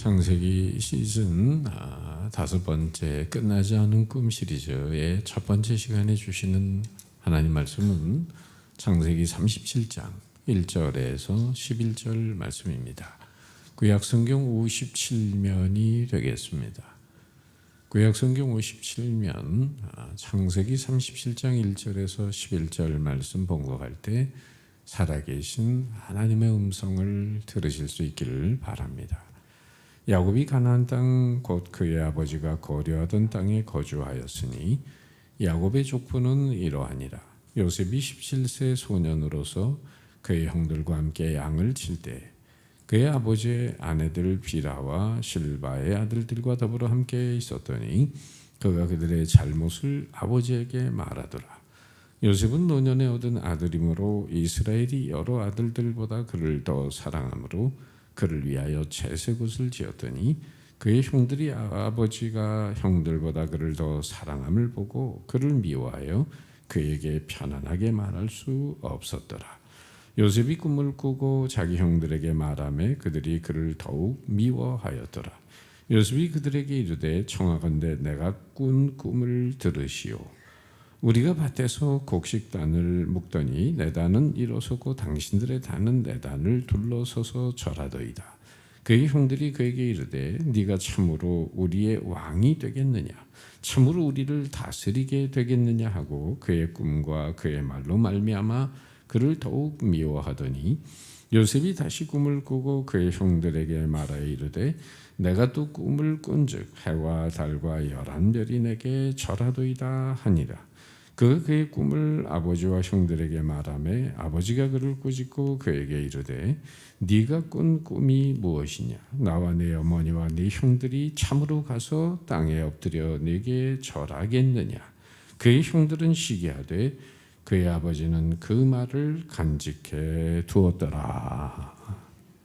창세기 시즌 5번째 끝나지 않은 꿈 시리즈의 첫 번째 시간에 주시는 하나님 말씀은 창세기 37장 1절에서 11절 말씀입니다. 구약성경 57면이 되겠습니다. 구약성경 57면 창세기 37장 1절에서 11절 말씀 봉독할 때 살아계신 하나님의 음성을 들으실 수 있기를 바랍니다. 야곱이 가나안 땅 곧 그의 아버지가 거류하던 땅에 거주하였으니 야곱의 족보는 이러하니라. 요셉이 17세 소년으로서 그의 형들과 함께 양을 칠 때 그의 아버지의 아내들 비라와 실바의 아들들과 더불어 함께 있었더니 그가 그들의 잘못을 아버지에게 말하더라. 요셉은 노년에 얻은 아들이므로 이스라엘이 여러 아들들보다 그를 더 사랑하므로 그를 위하여 채색옷을 지었더니 그의 형들이 아버지가 형들보다 그를 더 사랑함을 보고 그를 미워하여 그에게 편안하게 말할 수 없었더라. 요셉이 꿈을 꾸고 자기 형들에게 말하매 그들이 그를 더욱 미워하였더라. 요셉이 그들에게 이르되 청하건대 내가 꾼 꿈을 들으시오. 우리가 밭에서 곡식단을 묶더니 내 단은 일어서고 당신들의 단은 내 단을 둘러서서 절하더이다. 그의 형들이 그에게 이르되 네가 참으로 우리의 왕이 되겠느냐, 참으로 우리를 다스리게 되겠느냐 하고 그의 꿈과 그의 말로 말미암아 그를 더욱 미워하더니 요셉이 다시 꿈을 꾸고 그의 형들에게 말하여 이르되 내가 또 꿈을 꾼즉 해와 달과 11별이 내게 절하도이다 하니라. 그의 꿈을 아버지와 형들에게 말하매 아버지가 그를 꾸짖고 그에게 이르되 네가 꾼 꿈이 무엇이냐? 나와 네 어머니와 네 형들이 참으로 가서 땅에 엎드려 네게 절하겠느냐? 그의 형들은 시기하되 그의 아버지는 그 말을 간직해 두었더라.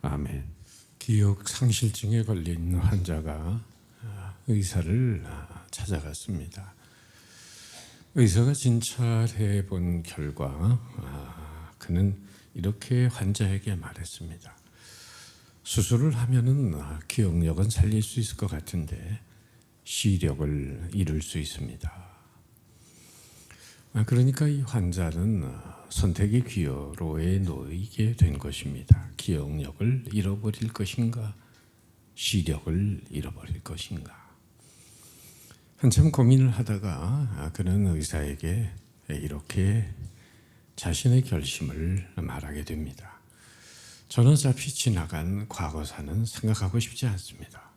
아멘. 기억 상실증에 걸린 환자가 의사를 찾아갔습니다. 의사가 진찰해 본 결과 그는 이렇게 환자에게 말했습니다. 수술을 하면은 기억력은 살릴 수 있을 것 같은데 시력을 잃을 수 있습니다. 그러니까 이 환자는 선택의 기로에 놓이게 된 것입니다. 기억력을 잃어버릴 것인가, 시력을 잃어버릴 것인가. 한참 고민을 하다가 그는 의사에게 이렇게 자신의 결심을 말하게 됩니다. 저는 어차피 지나간 과거사는 생각하고 싶지 않습니다.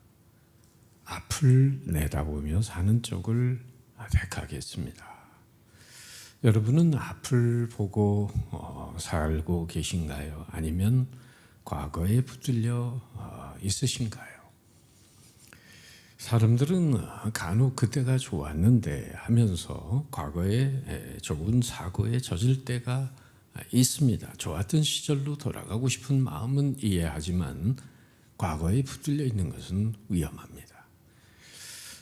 앞을 내다보며 사는 쪽을 택하겠습니다. 여러분은 앞을 보고 살고 계신가요? 아니면 과거에 붙들려 있으신가요? 사람들은 간혹 그때가 좋았는데 하면서 과거에 좁은 사고에 젖을 때가 있습니다. 좋았던 시절로 돌아가고 싶은 마음은 이해하지만 과거에 붙들려 있는 것은 위험합니다.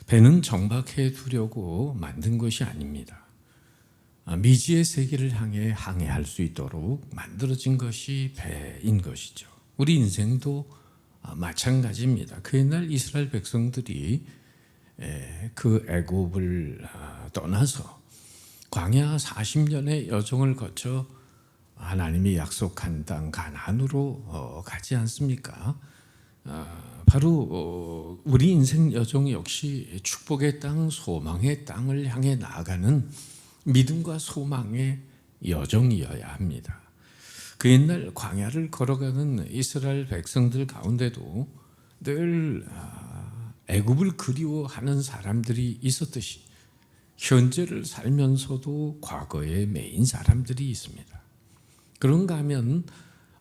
배는 정박해 두려고 만든 것이 아닙니다. 미지의 세계를 향해 항해할 수 있도록 만들어진 것이 배인 것이죠. 우리 인생도 마찬가지입니다. 그 옛날 이스라엘 백성들이 그 애굽을 떠나서 광야 40년의 여정을 거쳐 하나님이 약속한 땅 가나안으로 가지 않습니까? 바로 우리 인생 여정 역시 축복의 땅, 소망의 땅을 향해 나아가는 믿음과 소망의 여정이어야 합니다. 그 옛날 광야를 걸어가는 이스라엘 백성들 가운데도 늘 애굽을 그리워하는 사람들이 있었듯이 현재를 살면서도 과거에 매인 사람들이 있습니다. 그런가 하면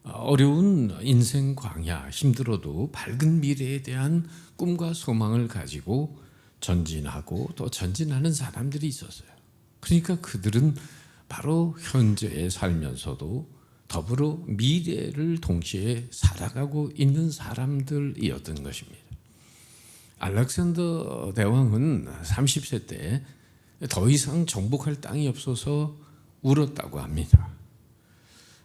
어려운 인생 광야, 힘들어도 밝은 미래에 대한 꿈과 소망을 가지고 전진하고 또 전진하는 사람들이 있었어요. 그러니까 그들은 바로 현재에 살면서도 더불어 미래를 동시에 살아가고 있는 사람들이었던 것입니다. 알렉산더 대왕은 30세 때 더 이상 정복할 땅이 없어서 울었다고 합니다.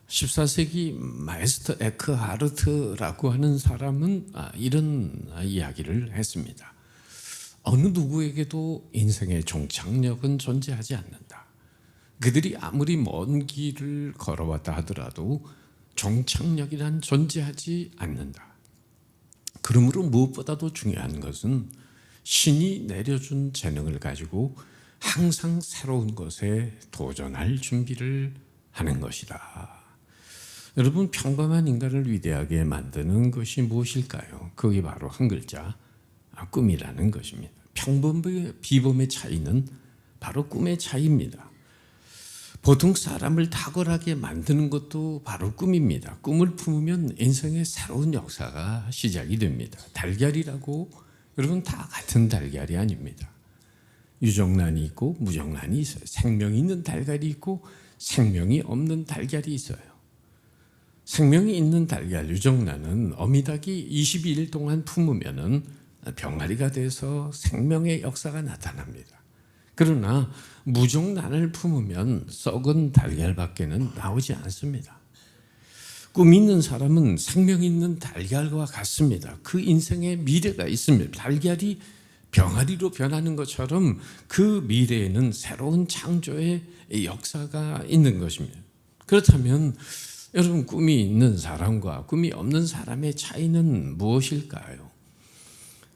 14세기 마에스터 에크하르트라고 하는 사람은 이런 이야기를 했습니다. 어느 누구에게도 인생의 종착역은 존재하지 않는다. 그들이 아무리 먼 길을 걸어왔다 하더라도 종착역이란 존재하지 않는다. 그러므로 무엇보다도 중요한 것은 신이 내려준 재능을 가지고 항상 새로운 것에 도전할 준비를 하는 것이다. 여러분, 평범한 인간을 위대하게 만드는 것이 무엇일까요? 그게 바로 한 글자, 꿈이라는 것입니다. 평범의 비범의 차이는 바로 꿈의 차이입니다. 보통 사람을 탁월하게 만드는 것도 바로 꿈입니다. 꿈을 품으면 인생의 새로운 역사가 시작이 됩니다. 달걀이라고 여러분 다 같은 달걀이 아닙니다. 유정란이 있고 무정란이 있어요. 생명이 있는 달걀이 있고 생명이 없는 달걀이 있어요. 생명이 있는 달걀 유정란은 어미닭이 22일 동안 품으면 병아리가 돼서 생명의 역사가 나타납니다. 그러나 무정란을 품으면 썩은 달걀밖에는 나오지 않습니다. 꿈 있는 사람은 생명 있는 달걀과 같습니다. 그 인생에 미래가 있습니다. 달걀이 병아리로 변하는 것처럼 그 미래에는 새로운 창조의 역사가 있는 것입니다. 그렇다면 여러분, 꿈이 있는 사람과 꿈이 없는 사람의 차이는 무엇일까요?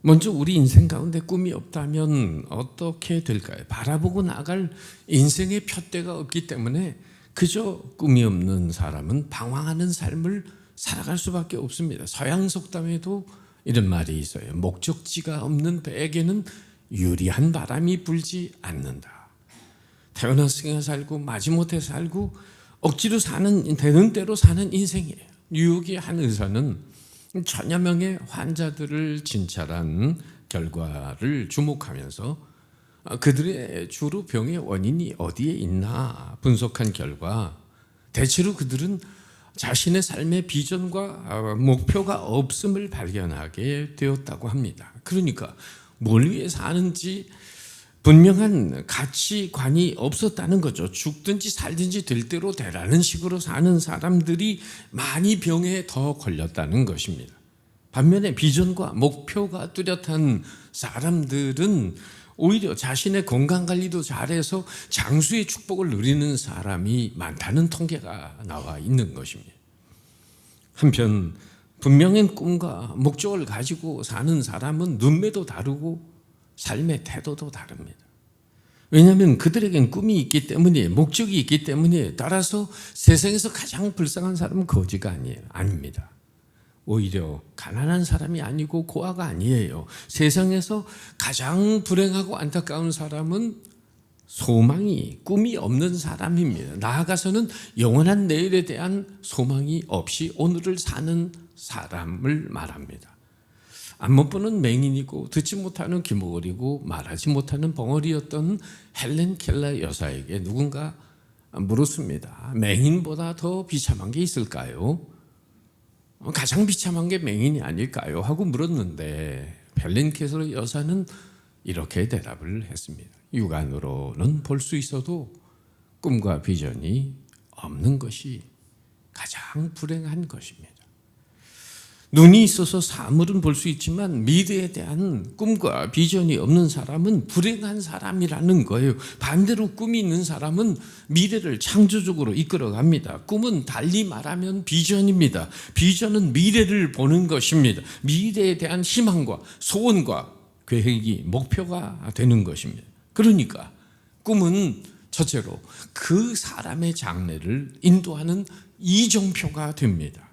먼저 우리 인생 가운데 꿈이 없다면 어떻게 될까요? 바라보고 나갈 인생의 푯대가 없기 때문에 그저 꿈이 없는 사람은 방황하는 삶을 살아갈 수밖에 없습니다. 서양 속담에도 이런 말이 있어요. 목적지가 없는 배에게는 유리한 바람이 불지 않는다. 태어났으니까 살고 마지못해 살고 억지로 사는, 되는 대로 사는 인생이에요. 뉴욕의 한 의사는 천여 명의 환자들을 진찰한 결과를 주목하면서 그들의 주로 병의 원인이 어디에 있나 분석한 결과 대체로 그들은 자신의 삶의 비전과 목표가 없음을 발견하게 되었다고 합니다. 그러니까 뭘 위해 사는지 분명한 가치관이 없었다는 거죠. 죽든지 살든지 될 대로 되라는 식으로 사는 사람들이 많이 병에 더 걸렸다는 것입니다. 반면에 비전과 목표가 뚜렷한 사람들은 오히려 자신의 건강관리도 잘해서 장수의 축복을 누리는 사람이 많다는 통계가 나와 있는 것입니다. 한편 분명한 꿈과 목적을 가지고 사는 사람은 눈매도 다르고 삶의 태도도 다릅니다. 왜냐하면 그들에겐 꿈이 있기 때문에, 목적이 있기 때문에, 따라서 세상에서 가장 불쌍한 사람은 거지가 아닙니다. 오히려 가난한 사람이 아니고 고아가 아니에요. 세상에서 가장 불행하고 안타까운 사람은 소망이, 꿈이 없는 사람입니다. 나아가서는 영원한 내일에 대한 소망이 없이 오늘을 사는 사람을 말합니다. 안 못 보는 맹인이고 듣지 못하는 귀머거리고 말하지 못하는 벙어리였던 헬렌 켈러 여사에게 누군가 물었습니다. 맹인보다 더 비참한 게 있을까요? 가장 비참한 게 맹인이 아닐까요? 하고 물었는데 헬렌 켈러 여사는 이렇게 대답을 했습니다. 육안으로는 볼 수 있어도 꿈과 비전이 없는 것이 가장 불행한 것입니다. 눈이 있어서 사물은 볼 수 있지만 미래에 대한 꿈과 비전이 없는 사람은 불행한 사람이라는 거예요. 반대로 꿈이 있는 사람은 미래를 창조적으로 이끌어갑니다. 꿈은 달리 말하면 비전입니다. 비전은 미래를 보는 것입니다. 미래에 대한 희망과 소원과 계획이 목표가 되는 것입니다. 그러니까 꿈은 첫째로 그 사람의 장래를 인도하는 이정표가 됩니다.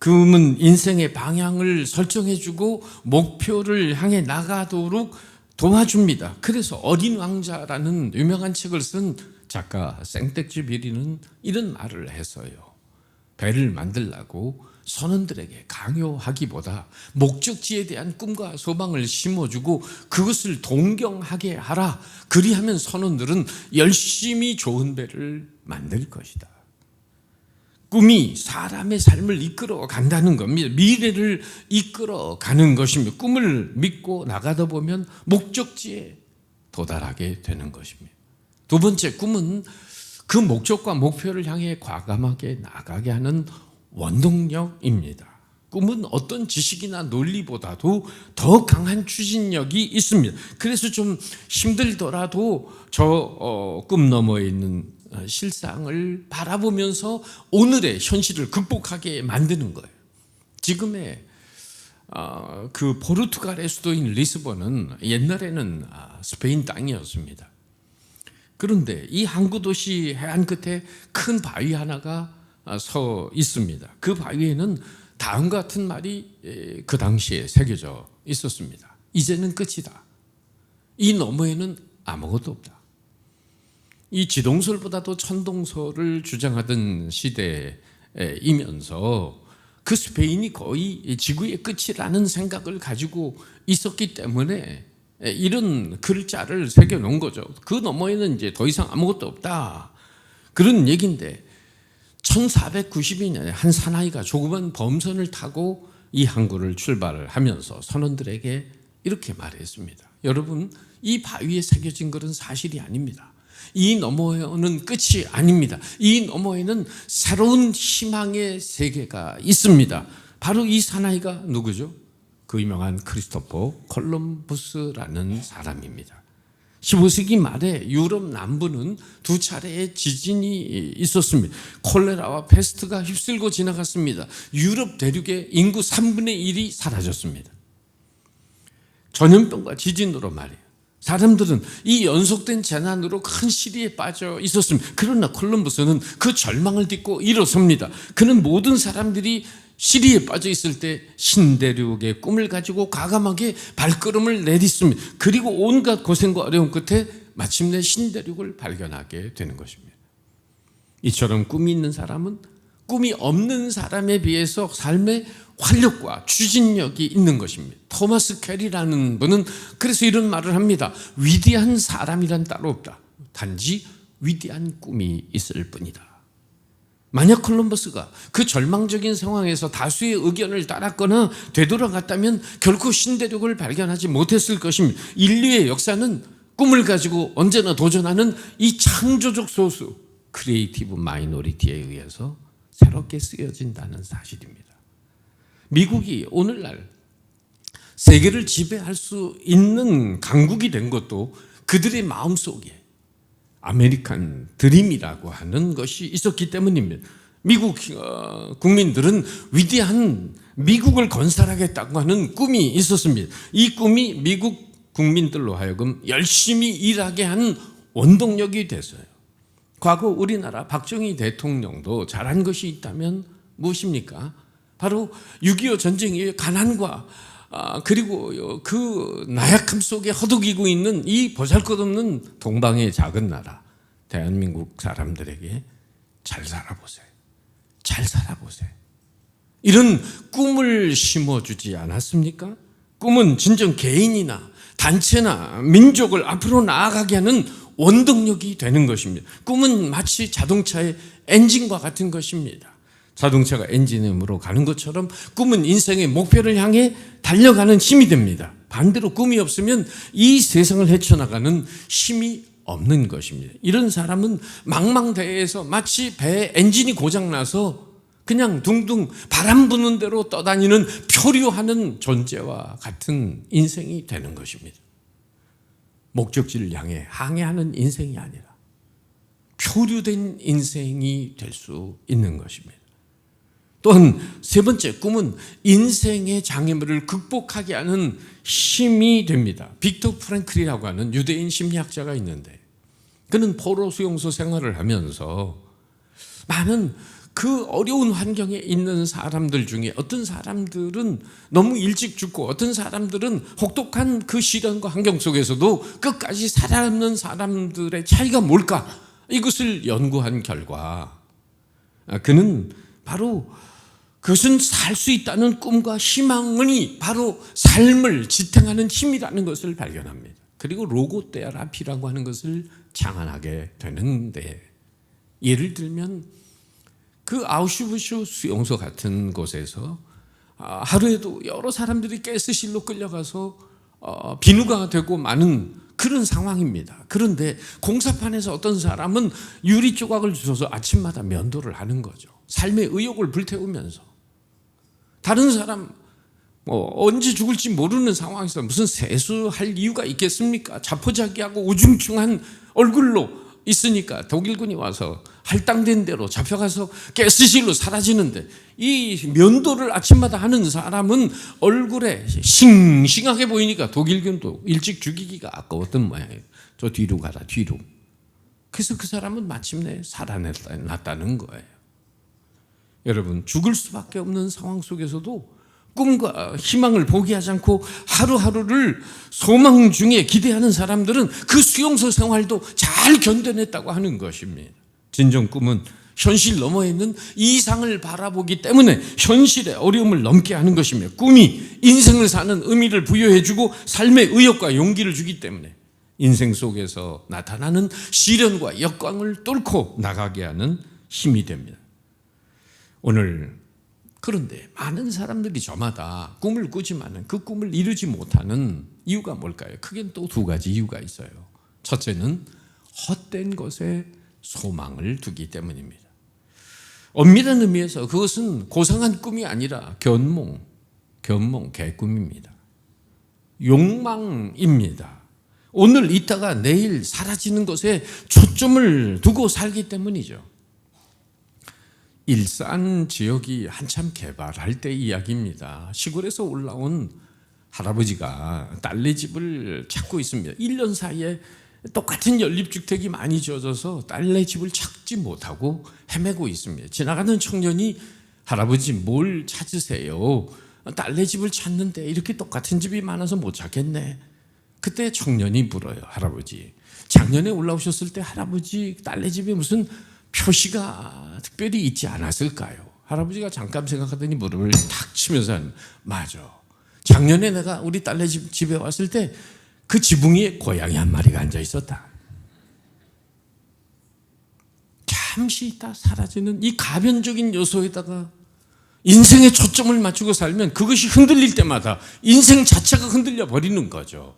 꿈은 인생의 방향을 설정해주고 목표를 향해 나가도록 도와줍니다. 그래서 어린 왕자라는 유명한 책을 쓴 작가 생텍쥐비리는 이런 말을 했어요. 배를 만들라고 선원들에게 강요하기보다 목적지에 대한 꿈과 소망을 심어주고 그것을 동경하게 하라. 그리하면 선원들은 열심히 좋은 배를 만들 것이다. 꿈이 사람의 삶을 이끌어 간다는 겁니다. 미래를 이끌어 가는 것입니다. 꿈을 믿고 나가다 보면 목적지에 도달하게 되는 것입니다. 두 번째, 꿈은 그 목적과 목표를 향해 과감하게 나가게 하는 원동력입니다. 꿈은 어떤 지식이나 논리보다도 더 강한 추진력이 있습니다. 그래서 좀 힘들더라도 저 꿈 너머에 있는 실상을 바라보면서 오늘의 현실을 극복하게 만드는 거예요. 지금의 그 포르투갈의 수도인 리스본은 옛날에는 스페인 땅이었습니다. 그런데 이 항구 도시 해안 끝에 큰 바위 하나가 서 있습니다. 그 바위에는 다음과 같은 말이 그 당시에 새겨져 있었습니다. 이제는 끝이다. 이 너머에는 아무것도 없다. 이 지동설보다도 천동설을 주장하던 시대이면서 그 스페인이 거의 지구의 끝이라는 생각을 가지고 있었기 때문에 이런 글자를 새겨놓은 거죠. 그 너머에는 이제 더 이상 아무것도 없다. 그런 얘기인데 1492년에 한 사나이가 조그만 범선을 타고 이 항구를 출발을 하면서 선원들에게 이렇게 말했습니다. 여러분, 이 바위에 새겨진 것은 사실이 아닙니다. 이 너머에는 끝이 아닙니다. 이 너머에는 새로운 희망의 세계가 있습니다. 바로 이 사나이가 누구죠? 그 유명한 크리스토퍼 콜럼부스라는 사람입니다. 15세기 말에 유럽 남부는 두 차례의 지진이 있었습니다. 콜레라와 페스트가 휩쓸고 지나갔습니다. 유럽 대륙의 인구 3분의 1이 사라졌습니다. 전염병과 지진으로 말이에요. 사람들은 이 연속된 재난으로 큰 시리에 빠져 있었습니다. 그러나 콜럼버스는 그 절망을 딛고 일어섭니다. 그는 모든 사람들이 시리에 빠져 있을 때 신대륙의 꿈을 가지고 과감하게 발걸음을 내딛습니다. 그리고 온갖 고생과 어려움 끝에 마침내 신대륙을 발견하게 되는 것입니다. 이처럼 꿈이 있는 사람은 꿈이 없는 사람에 비해서 삶의 활력과 추진력이 있는 것입니다. 토마스 캐리라는 분은 그래서 이런 말을 합니다. 위대한 사람이란 따로 없다. 단지 위대한 꿈이 있을 뿐이다. 만약 콜럼버스가 그 절망적인 상황에서 다수의 의견을 따랐거나 되돌아갔다면 결코 신대륙을 발견하지 못했을 것입니다. 인류의 역사는 꿈을 가지고 언제나 도전하는 이 창조적 소수, 크리에이티브 마이너리티에 의해서 새롭게 쓰여진다는 사실입니다. 미국이 오늘날 세계를 지배할 수 있는 강국이 된 것도 그들의 마음속에 아메리칸 드림이라고 하는 것이 있었기 때문입니다. 미국 국민들은 위대한 미국을 건설하겠다고 하는 꿈이 있었습니다. 이 꿈이 미국 국민들로 하여금 열심히 일하게 한 원동력이 됐어요. 과거 우리나라 박정희 대통령도 잘한 것이 있다면 무엇입니까? 바로 6.25 전쟁의 가난과 그리고 그 나약함 속에 허덕이고 있는 이 보잘것없는 동방의 작은 나라 대한민국 사람들에게 잘 살아보세요. 잘 살아보세요. 이런 꿈을 심어주지 않았습니까? 꿈은 진정 개인이나 단체나 민족을 앞으로 나아가게 하는 원동력이 되는 것입니다. 꿈은 마치 자동차의 엔진과 같은 것입니다. 자동차가 엔진으로 가는 것처럼 꿈은 인생의 목표를 향해 달려가는 힘이 됩니다. 반대로 꿈이 없으면 이 세상을 헤쳐나가는 힘이 없는 것입니다. 이런 사람은 망망대해에서 마치 배 엔진이 고장나서 그냥 둥둥 바람 부는 대로 떠다니는 표류하는 존재와 같은 인생이 되는 것입니다. 목적지를 향해 항해하는 인생이 아니라 표류된 인생이 될 수 있는 것입니다. 또한 세 번째, 꿈은 인생의 장애물을 극복하게 하는 힘이 됩니다. 빅터 프랭클이라고 하는 유대인 심리학자가 있는데 그는 포로 수용소 생활을 하면서 많은 그 어려운 환경에 있는 사람들 중에 어떤 사람들은 너무 일찍 죽고 어떤 사람들은 혹독한 그 시련과 환경 속에서도 끝까지 살아남는 사람들의 차이가 뭘까? 이것을 연구한 결과 그는 바로 그것은 살 수 있다는 꿈과 희망이 바로 삶을 지탱하는 힘이라는 것을 발견합니다. 그리고 로고테라피라고 하는 것을 창안하게 되는데 예를 들면 그 아우슈비츠 수용소 같은 곳에서 하루에도 여러 사람들이 가스실로 끌려가서 비누가 되고 많은 그런 상황입니다. 그런데 공사판에서 어떤 사람은 유리 조각을 주워서 아침마다 면도를 하는 거죠. 삶의 의욕을 불태우면서. 다른 사람 언제 죽을지 모르는 상황에서 무슨 세수할 이유가 있겠습니까? 자포자기하고 우중충한 얼굴로 있으니까 독일군이 와서 할당된 대로 잡혀가서 가스실로 사라지는데, 이 면도를 아침마다 하는 사람은 얼굴에 싱싱하게 보이니까 독일군도 일찍 죽이기가 아까웠던 모양이에요. 저 뒤로 가라, 뒤로. 그래서 그 사람은 마침내 살아났다는 거예요. 여러분, 죽을 수밖에 없는 상황 속에서도 꿈과 희망을 포기하지 않고 하루하루를 소망 중에 기대하는 사람들은 그 수용소 생활도 잘 견뎌냈다고 하는 것입니다. 진정 꿈은 현실 너머에 있는 이상을 바라보기 때문에 현실의 어려움을 넘게 하는 것이며, 꿈이 인생을 사는 의미를 부여해주고 삶의 의욕과 용기를 주기 때문에 인생 속에서 나타나는 시련과 역광을 뚫고 나가게 하는 힘이 됩니다. 오늘 그런데 많은 사람들이 저마다 꿈을 꾸지만 그 꿈을 이루지 못하는 이유가 뭘까요? 크게 또 두 가지 이유가 있어요. 첫째는 헛된 것에 소망을 두기 때문입니다. 엄밀한 의미에서 그것은 고상한 꿈이 아니라 견몽, 개꿈입니다. 욕망입니다. 오늘 있다가 내일 사라지는 것에 초점을 두고 살기 때문이죠. 일산 지역이 한참 개발할 때 이야기입니다. 시골에서 올라온 할아버지가 딸네 집을 찾고 있습니다. 1년 사이에 똑같은 연립주택이 많이 지어져서 딸네 집을 찾지 못하고 헤매고 있습니다. 지나가는 청년이 할아버지 뭘 찾으세요? 딸네 집을 찾는데 이렇게 똑같은 집이 많아서 못 찾겠네. 그때 청년이 물어요. 할아버지, 작년에 올라오셨을 때 할아버지 딸네 집에 무슨 표시가 특별히 있지 않았을까요? 할아버지가 잠깐 생각하더니 무릎을 탁 치면서 맞아. 작년에 내가 우리 딸네 집에 왔을 때 그 지붕 위에 고양이 한 마리가 앉아 있었다. 잠시 있다 사라지는 이 가변적인 요소에다가 인생의 초점을 맞추고 살면 그것이 흔들릴 때마다 인생 자체가 흔들려 버리는 거죠.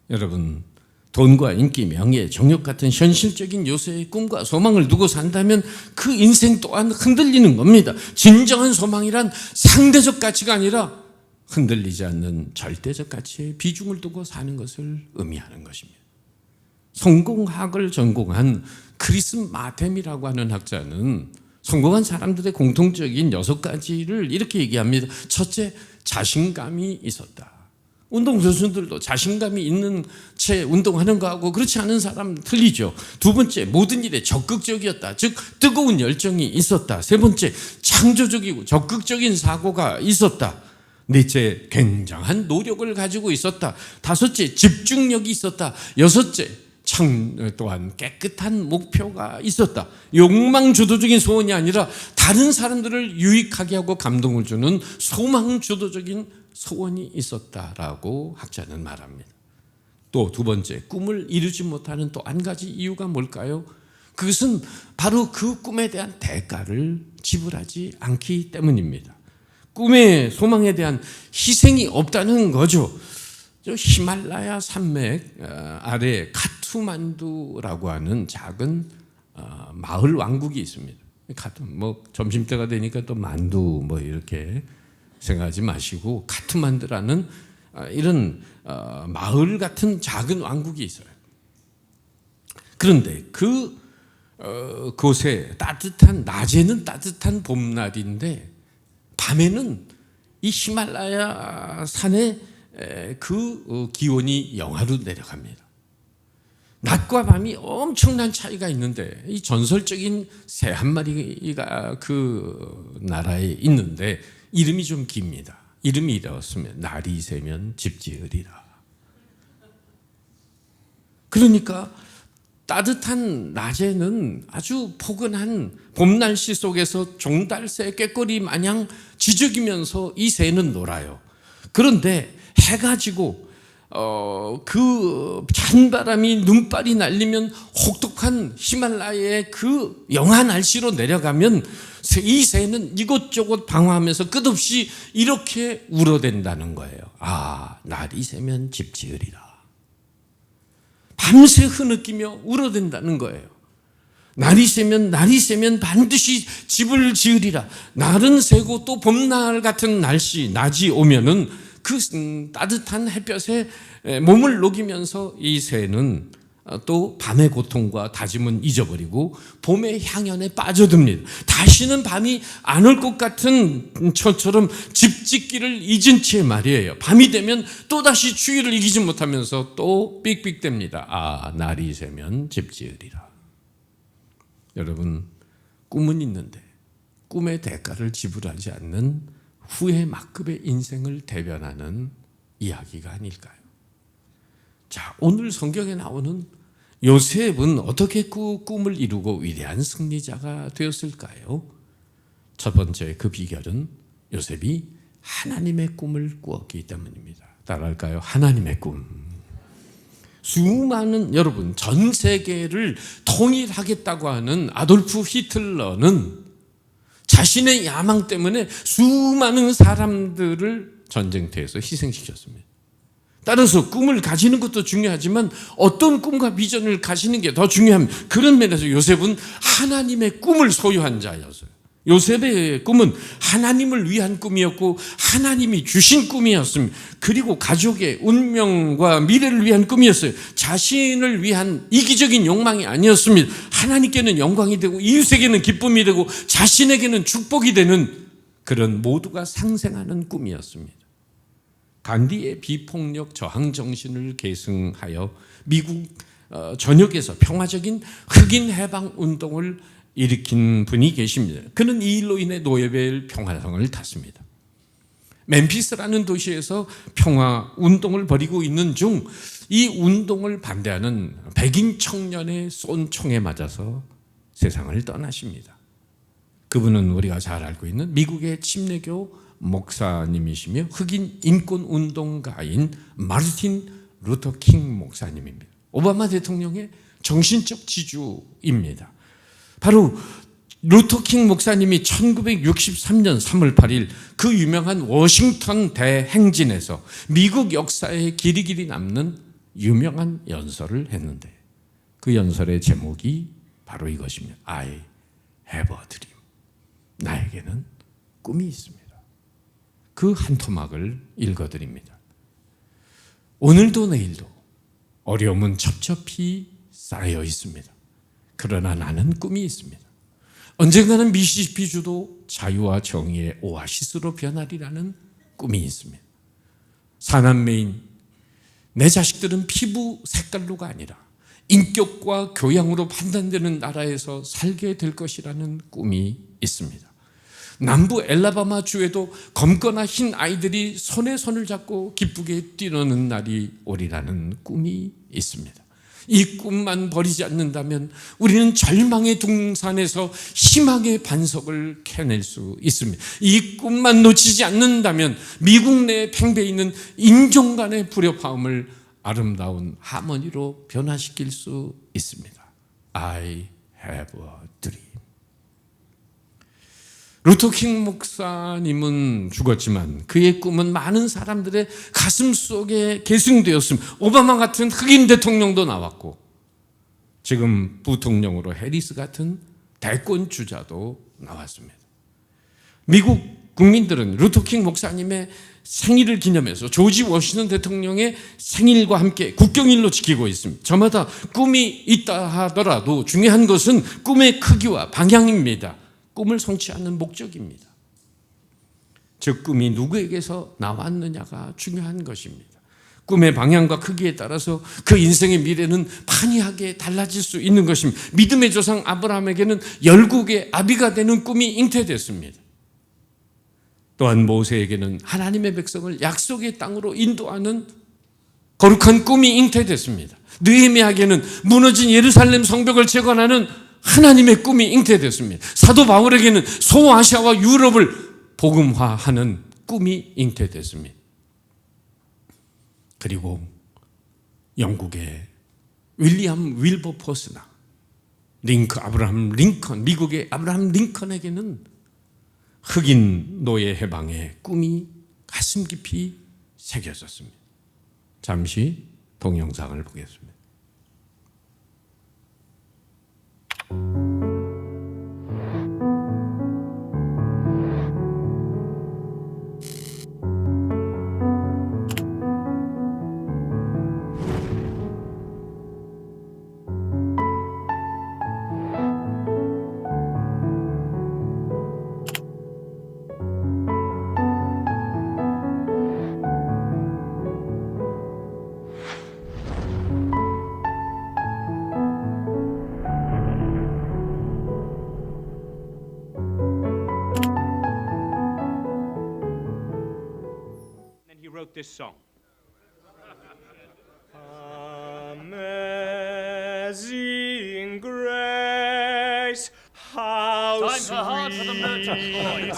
여러분, 돈과 인기, 명예, 정욕 같은 현실적인 요소의 꿈과 소망을 두고 산다면 그 인생 또한 흔들리는 겁니다. 진정한 소망이란 상대적 가치가 아니라 흔들리지 않는 절대적 가치에 비중을 두고 사는 것을 의미하는 것입니다. 성공학을 전공한 크리스 마템이라고 하는 학자는 성공한 사람들의 공통적인 6가지를 이렇게 얘기합니다. 첫째, 자신감이 있었다. 운동선수들도 자신감이 있는 채 운동하는 거하고 그렇지 않은 사람 틀리죠. 두 번째, 모든 일에 적극적이었다. 즉 뜨거운 열정이 있었다. 세 번째, 창조적이고 적극적인 사고가 있었다. 넷째, 굉장한 노력을 가지고 있었다. 다섯째, 집중력이 있었다. 여섯째, 또한 깨끗한 목표가 있었다. 욕망주도적인 소원이 아니라 다른 사람들을 유익하게 하고 감동을 주는 소망주도적인 소원이 있었다라고 학자는 말합니다. 또 두 번째, 꿈을 이루지 못하는 또 한 가지 이유가 뭘까요? 그것은 바로 그 꿈에 대한 대가를 지불하지 않기 때문입니다. 꿈의 소망에 대한 희생이 없다는 거죠. 저 히말라야 산맥 아래 카투만두라고 하는 작은 마을 왕국이 있습니다. 점심때가 되니까 또 만두 이렇게 생각하지 마시고 카투만두라는 이런 마을 같은 작은 왕국이 있어요. 그런데 그곳에 낮에는 따뜻한 봄날인데 밤에는 이 히말라야 산에 그 기온이 영하로 내려갑니다. 낮과 밤이 엄청난 차이가 있는데 이 전설적인 새 한 마리가 그 나라에 있는데 이름이 좀 깁니다. 이름이 이렇습니다. 날이 새면 집 지으리라. 그러니까 따뜻한 낮에는 아주 포근한 봄 날씨 속에서 종달새 꾀꼬리 마냥 지저귀면서 이 새는 놀아요. 그런데 해가 지고 그 찬바람이 눈발이 날리면 혹독한 히말라야의 그 영하 날씨로 내려가면 이 새는 이곳저곳 방황하면서 끝없이 이렇게 울어댄다는 거예요. 아, 날이 새면 집 지으리라. 밤새 흐느끼며 울어댄다는 거예요. 날이 새면 반드시 집을 지으리라. 날은 새고 또 봄날 같은 낮이 오면은 그 따뜻한 햇볕에 몸을 녹이면서 이 새는 또 밤의 고통과 다짐은 잊어버리고 봄의 향연에 빠져듭니다. 다시는 밤이 안 올 것 같은 저처럼 집 짓기를 잊은 채 말이에요. 밤이 되면 또다시 추위를 이기지 못하면서 또 삑삑댑니다. 날이 새면 집 지으리라. 여러분, 꿈은 있는데 꿈의 대가를 지불하지 않는 후회 막급의 인생을 대변하는 이야기가 아닐까요? 자, 오늘 성경에 나오는 요셉은 어떻게 꿈을 이루고 위대한 승리자가 되었을까요? 첫 번째 그 비결은 요셉이 하나님의 꿈을 꾸었기 때문입니다. 따라할까요? 하나님의 꿈. 수많은 여러분, 전 세계를 통일하겠다고 하는 아돌프 히틀러는 자신의 야망 때문에 수많은 사람들을 전쟁터에서 희생시켰습니다. 따라서 꿈을 가지는 것도 중요하지만 어떤 꿈과 비전을 가지는 게 더 중요합니다. 그런 면에서 요셉은 하나님의 꿈을 소유한 자였어요. 요셉의 꿈은 하나님을 위한 꿈이었고 하나님이 주신 꿈이었습니다. 그리고 가족의 운명과 미래를 위한 꿈이었어요. 자신을 위한 이기적인 욕망이 아니었습니다. 하나님께는 영광이 되고 이웃에게는 기쁨이 되고 자신에게는 축복이 되는 그런 모두가 상생하는 꿈이었습니다. 간디의 비폭력 저항 정신을 계승하여 미국 전역에서 평화적인 흑인 해방 운동을 일으킨 분이 계십니다. 그는 이 일로 인해 노벨 평화상을 탔습니다. 멤피스라는 도시에서 평화 운동을 벌이고 있는 중 이 운동을 반대하는 백인 청년의 쏜 총에 맞아서 세상을 떠나십니다. 그분은 우리가 잘 알고 있는 미국의 침례교 목사님이시며 흑인 인권 운동가인 마르틴 루터 킹 목사님입니다. 오바마 대통령의 정신적 지주입니다. 바로 루터 킹 목사님이 1963년 3월 8일 그 유명한 워싱턴 대행진에서 미국 역사에 길이 남는 유명한 연설을 했는데 그 연설의 제목이 바로 이것입니다. I have a dream. 나에게는 꿈이 있습니다. 그 한 토막을 읽어드립니다. 오늘도 내일도 어려움은 첩첩히 쌓여 있습니다. 그러나 나는 꿈이 있습니다. 언젠가는 미시시피주도 자유와 정의의 오아시스로 변하리라는 꿈이 있습니다. 사남매인 내 자식들은 피부 색깔로가 아니라 인격과 교양으로 판단되는 나라에서 살게 될 것이라는 꿈이 있습니다. 남부 엘라바마 주에도 검거나 흰 아이들이 손에 손을 잡고 기쁘게 뛰노는 날이 오리라는 꿈이 있습니다. 이 꿈만 버리지 않는다면 우리는 절망의 둥산에서 희망의 반석을 캐낼 수 있습니다. 이 꿈만 놓치지 않는다면 미국 내에 팽배해 있는 인종 간의 불협화음을 아름다운 하모니로 변화시킬 수 있습니다. I have a dream. 루터 킹 목사님은 죽었지만 그의 꿈은 많은 사람들의 가슴 속에 계승되었습니다. 오바마 같은 흑인 대통령도 나왔고 지금 부통령으로 해리스 같은 대권 주자도 나왔습니다. 미국 국민들은 루터 킹 목사님의 생일을 기념해서 조지 워싱턴 대통령의 생일과 함께 국경일로 지키고 있습니다. 저마다 꿈이 있다 하더라도 중요한 것은 꿈의 크기와 방향입니다. 꿈을 성취하는 목적입니다. 즉 꿈이 누구에게서 나왔느냐가 중요한 것입니다. 꿈의 방향과 크기에 따라서 그 인생의 미래는 판이하게 달라질 수 있는 것입니다. 믿음의 조상 아브라함에게는 열국의 아비가 되는 꿈이 잉태됐습니다. 또한 모세에게는 하나님의 백성을 약속의 땅으로 인도하는 거룩한 꿈이 잉태됐습니다. 느헤미야에게는 무너진 예루살렘 성벽을 재건하는 하나님의 꿈이 잉태됐습니다. 사도 바울에게는 소아시아와 유럽을 복음화하는 꿈이 잉태됐습니다. 그리고 영국의 윌리엄 윌버포스나 아브라함 링컨, 미국의 아브라함 링컨에게는 흑인 노예 해방의 꿈이 가슴 깊이 새겨졌습니다. 잠시 동영상을 보겠습니다. wrote this song. Amazing grace, how Time for Heart for the Merchant Boys.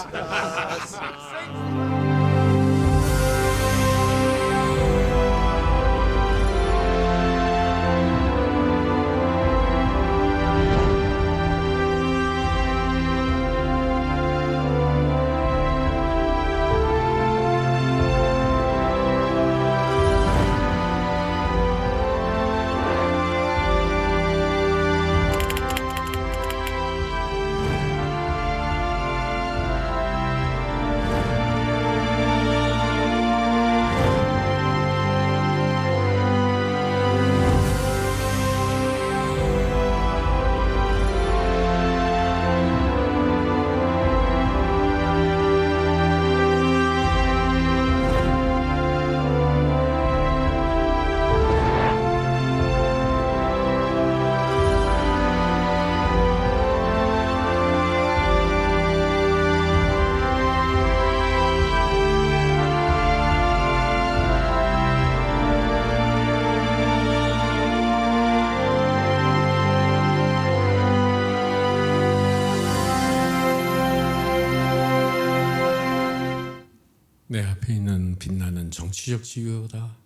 내 앞에 있는 빛나는 정치적 지위보다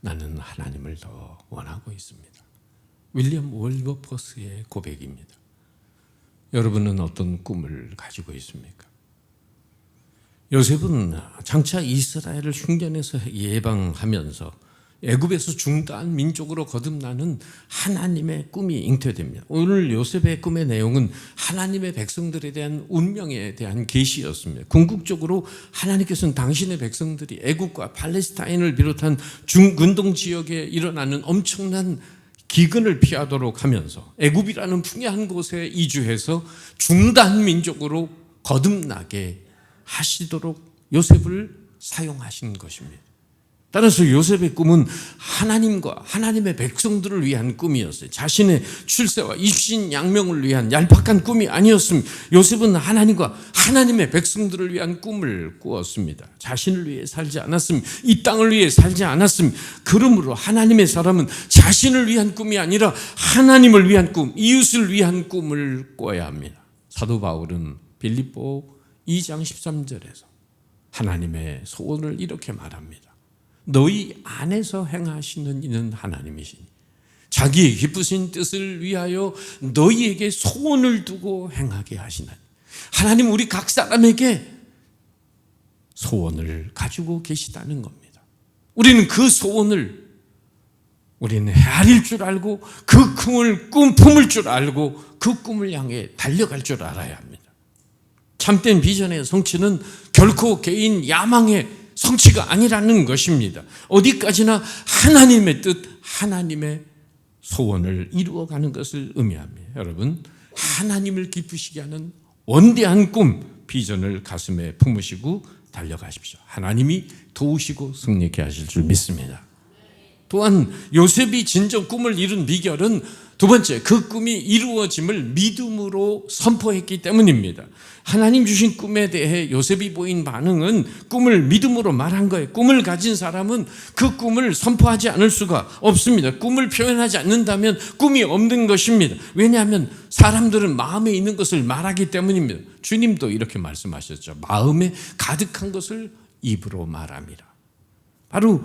나는 하나님을 더 원하고 있습니다. 윌리엄 월버퍼스의 고백입니다. 여러분은 어떤 꿈을 가지고 있습니까? 요셉은 장차 이스라엘을 흉년에서 예방하면서 애굽에서 중다한 민족으로 거듭나는 하나님의 꿈이 잉태됩니다. 오늘 요셉의 꿈의 내용은 하나님의 백성들에 대한 운명에 대한 계시였습니다. 궁극적으로 하나님께서는 당신의 백성들이 애굽과 팔레스타인을 비롯한 중근동 지역에 일어나는 엄청난 기근을 피하도록 하면서 애굽이라는 풍요한 곳에 이주해서 중다한 민족으로 거듭나게 하시도록 요셉을 사용하신 것입니다. 따라서 요셉의 꿈은 하나님과 하나님의 백성들을 위한 꿈이었어요. 자신의 출세와 입신양명을 위한 얄팍한 꿈이 아니었습니다. 요셉은 하나님과 하나님의 백성들을 위한 꿈을 꾸었습니다. 자신을 위해 살지 않았습니다. 이 땅을 위해 살지 않았습니다. 그러므로 하나님의 사람은 자신을 위한 꿈이 아니라 하나님을 위한 꿈, 이웃을 위한 꿈을 꿔야 합니다. 사도 바울은 빌립보 2장 13절에서 하나님의 소원을 이렇게 말합니다. 너희 안에서 행하시는 이는 하나님이시니 자기의 기쁘신 뜻을 위하여 너희에게 소원을 두고 행하게 하시나니. 하나님 우리 각 사람에게 소원을 가지고 계시다는 겁니다. 우리는 그 소원을 우리는 헤아릴 줄 알고 그 꿈을 품을 줄 알고 그 꿈을 향해 달려갈 줄 알아야 합니다. 참된 비전의 성취는 결코 개인 야망의 성취가 아니라는 것입니다. 어디까지나 하나님의 뜻, 하나님의 소원을 이루어가는 것을 의미합니다. 여러분, 하나님을 기쁘시게 하는 원대한 꿈, 비전을 가슴에 품으시고 달려가십시오. 하나님이 도우시고 승리케 하실 줄 믿습니다. 또한 요셉이 진정 꿈을 이룬 비결은 두 번째, 그 꿈이 이루어짐을 믿음으로 선포했기 때문입니다. 하나님 주신 꿈에 대해 요셉이 보인 반응은 꿈을 믿음으로 말한 거예요. 꿈을 가진 사람은 그 꿈을 선포하지 않을 수가 없습니다. 꿈을 표현하지 않는다면 꿈이 없는 것입니다. 왜냐하면 사람들은 마음에 있는 것을 말하기 때문입니다. 주님도 이렇게 말씀하셨죠. 마음에 가득한 것을 입으로 말합니다. 바로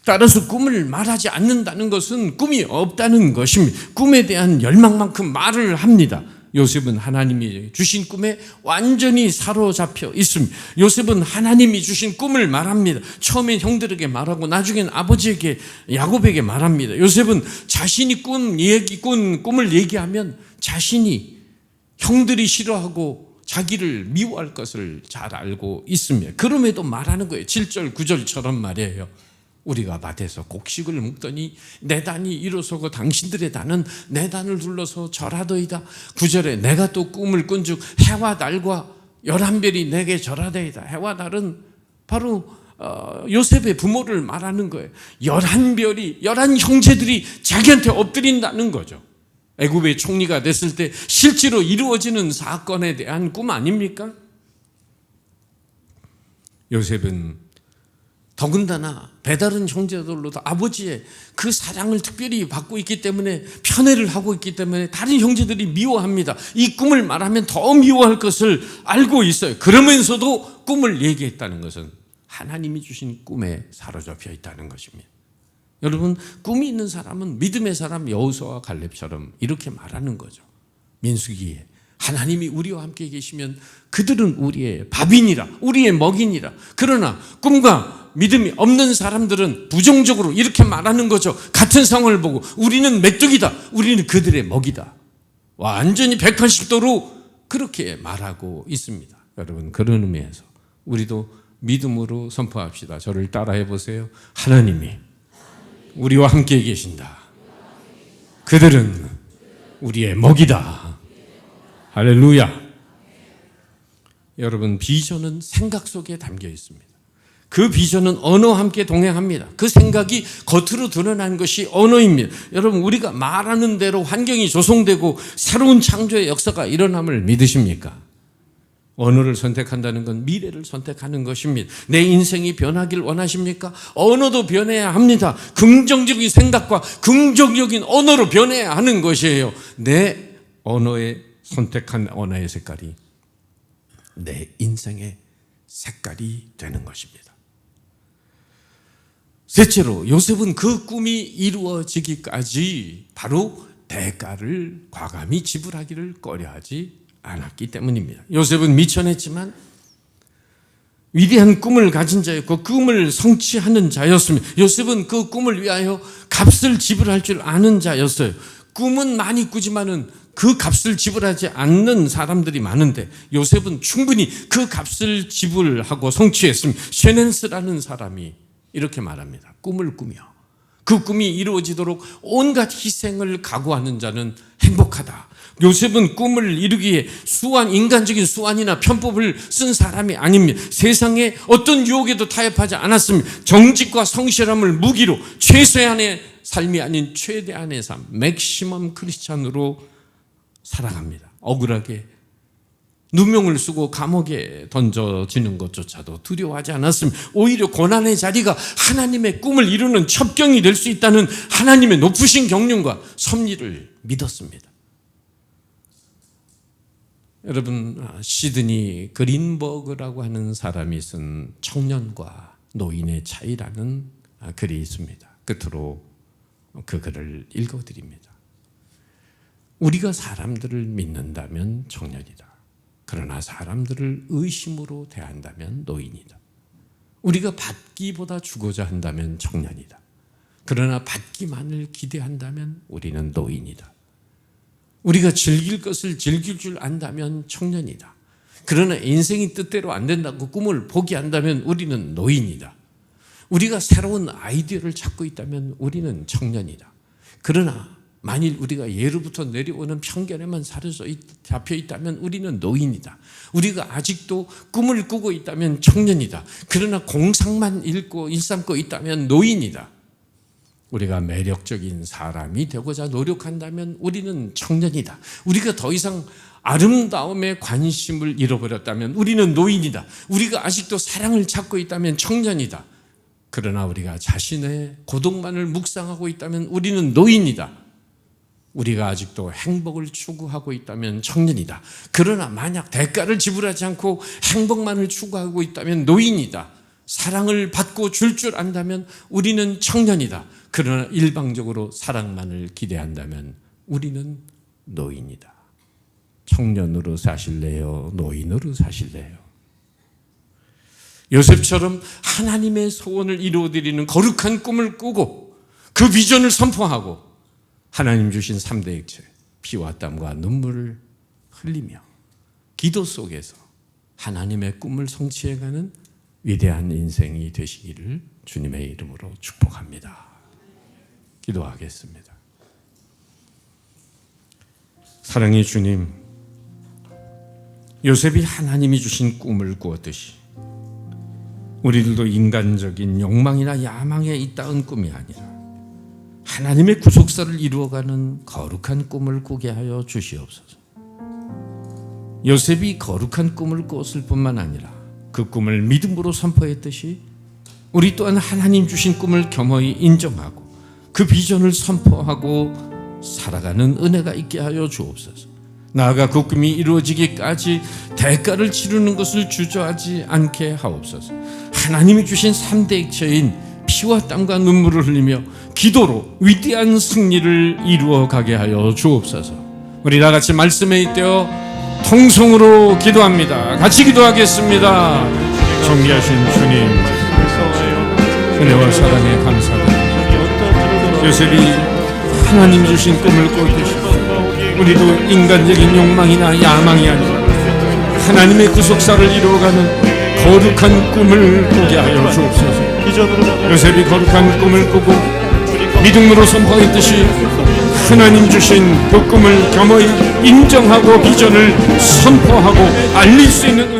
따라서 꿈을 말하지 않는다는 것은 꿈이 없다는 것입니다. 꿈에 대한 열망만큼 말을 합니다. 요셉은 하나님이 주신 꿈에 완전히 사로잡혀 있습니다. 요셉은 하나님이 주신 꿈을 말합니다. 처음엔 형들에게 말하고 나중엔 아버지에게 야곱에게 말합니다. 요셉은 자신이 꿈을 얘기하면 자신이 형들이 싫어하고 자기를 미워할 것을 잘 알고 있습니다. 그럼에도 말하는 거예요. 7절 9절처럼 말이에요. 우리가 밭에서 곡식을 묵더니 내 단이 일어서고 당신들의 단은 내 단을 둘러서 절하더이다. 9절에 내가 또 꿈을 꾼즉 해와 달과 11별이 내게 절하더이다. 해와 달은 바로 요셉의 부모를 말하는 거예요. 11별이 11형제들이 자기한테 엎드린다는 거죠. 애굽의 총리가 됐을 때 실제로 이루어지는 사건에 대한 꿈 아닙니까? 요셉은 더군다나 배다른 형제들로도 아버지의 그 사랑을 특별히 받고 있기 때문에 편애를 하고 있기 때문에 다른 형제들이 미워합니다. 이 꿈을 말하면 더 미워할 것을 알고 있어요. 그러면서도 꿈을 얘기했다는 것은 하나님이 주신 꿈에 사로잡혀 있다는 것입니다. 여러분, 꿈이 있는 사람은 믿음의 사람 여호수아와 갈렙처럼 이렇게 말하는 거죠. 민수기에 하나님이 우리와 함께 계시면 그들은 우리의 밥이니라, 우리의 먹이니라. 그러나 꿈과 믿음이 없는 사람들은 부정적으로 이렇게 말하는 거죠. 같은 상황을 보고 우리는 메뚜기다, 우리는 그들의 먹이다. 완전히 180도로 그렇게 말하고 있습니다. 여러분, 그런 의미에서 우리도 믿음으로 선포합시다. 저를 따라해 보세요. 하나님이 우리와 함께 계신다. 그들은 우리의 먹이다. 할렐루야. 여러분, 비전은 생각 속에 담겨 있습니다. 그 비전은 언어와 함께 동행합니다. 그 생각이 겉으로 드러난 것이 언어입니다. 여러분, 우리가 말하는 대로 환경이 조성되고 새로운 창조의 역사가 일어남을 믿으십니까? 언어를 선택한다는 건 미래를 선택하는 것입니다. 내 인생이 변하길 원하십니까? 언어도 변해야 합니다. 긍정적인 생각과 긍정적인 언어로 변해야 하는 것이에요. 내 언어에 선택한 언어의 색깔이 내 인생의 색깔이 되는 것입니다. 셋째로, 요셉은 그 꿈이 이루어지기까지 바로 대가를 과감히 지불하기를 꺼려하지 않았기 때문입니다. 요셉은 미천했지만 위대한 꿈을 가진 자였고 꿈을 성취하는 자였습니다. 요셉은 그 꿈을 위하여 값을 지불할 줄 아는 자였어요. 꿈은 많이 꾸지만은 그 값을 지불하지 않는 사람들이 많은데 요셉은 충분히 그 값을 지불하고 성취했습니다. 쉐넨스라는 사람이 이렇게 말합니다. 꿈을 꾸며 그 꿈이 이루어지도록 온갖 희생을 각오하는 자는 행복하다. 요셉은 꿈을 이루기에 인간적인 수완이나 편법을 쓴 사람이 아닙니다. 세상에 어떤 유혹에도 타협하지 않았습니다. 정직과 성실함을 무기로 최소한의 삶이 아닌 최대한의 삶, 맥시멈 크리스찬으로 살아갑니다. 억울하게 누명을 쓰고 감옥에 던져지는 것조차도 두려워하지 않았습니다. 오히려 고난의 자리가 하나님의 꿈을 이루는 첩경이 될 수 있다는 하나님의 높으신 경륜과 섭리를 믿었습니다. 여러분, 시드니 그린버그라고 하는 사람이 쓴 청년과 노인의 차이라는 글이 있습니다. 끝으로 그 글을 읽어드립니다. 우리가 사람들을 믿는다면 청년이다. 그러나 사람들을 의심으로 대한다면 노인이다. 우리가 받기보다 주고자 한다면 청년이다. 그러나 받기만을 기대한다면 우리는 노인이다. 우리가 즐길 것을 즐길 줄 안다면 청년이다. 그러나 인생이 뜻대로 안 된다고 꿈을 포기한다면 우리는 노인이다. 우리가 새로운 아이디어를 찾고 있다면 우리는 청년이다. 그러나 만일 우리가 예로부터 내려오는 편견에만 잡혀 있다면 우리는 노인이다. 우리가 아직도 꿈을 꾸고 있다면 청년이다. 그러나 공상만 일삼고 있다면 노인이다. 우리가 매력적인 사람이 되고자 노력한다면 우리는 청년이다. 우리가 더 이상 아름다움에 관심을 잃어버렸다면 우리는 노인이다. 우리가 아직도 사랑을 찾고 있다면 청년이다. 그러나 우리가 자신의 고독만을 묵상하고 있다면 우리는 노인이다. 우리가 아직도 행복을 추구하고 있다면 청년이다. 그러나 만약 대가를 지불하지 않고 행복만을 추구하고 있다면 노인이다. 사랑을 받고 줄 안다면 우리는 청년이다. 그러나 일방적으로 사랑만을 기대한다면 우리는 노인이다. 청년으로 사실래요? 노인으로 사실래요? 요셉처럼 하나님의 소원을 이루어드리는 거룩한 꿈을 꾸고 그 비전을 선포하고 하나님 주신 3대 액체, 피와 땀과 눈물을 흘리며 기도 속에서 하나님의 꿈을 성취해가는 위대한 인생이 되시기를 주님의 이름으로 축복합니다. 기도하겠습니다. 사랑의 주님, 요셉이 하나님이 주신 꿈을 꾸었듯이 우리들도 인간적인 욕망이나 야망에 잇따은 꿈이 아니라 하나님의 구속사를 이루어가는 거룩한 꿈을 꾸게 하여 주시옵소서. 요셉이 거룩한 꿈을 꾸었을 뿐만 아니라 그 꿈을 믿음으로 선포했듯이 우리 또한 하나님 주신 꿈을 겸허히 인정하고 그 비전을 선포하고 살아가는 은혜가 있게 하여 주옵소서. 나아가 그 꿈이 이루어지기까지 대가를 치르는 것을 주저하지 않게 하옵소서. 하나님이 주신 3대 액체인 피와 땀과 눈물을 흘리며 기도로 위대한 승리를 이루어가게 하여 주옵소서. 우리 다 같이 말씀에 잇대어 통성으로 기도합니다. 같이 기도하겠습니다. 존귀하신 주님, 은혜와 사랑에 감사드립니다. 요셉이 하나님 주신 꿈을 꿔주시고 우리도 인간적인 욕망이나 야망이 아니라 하나님의 구속사를 이루어가는 거룩한 꿈을 꾸게 하여 주옵소서. 요셉이 거룩한 꿈을 꾸고 믿음으로 선포했듯이 하나님 주신 그 꿈을 겸허히 인정하고 비전을 선포하고 알릴 수 있는 은혜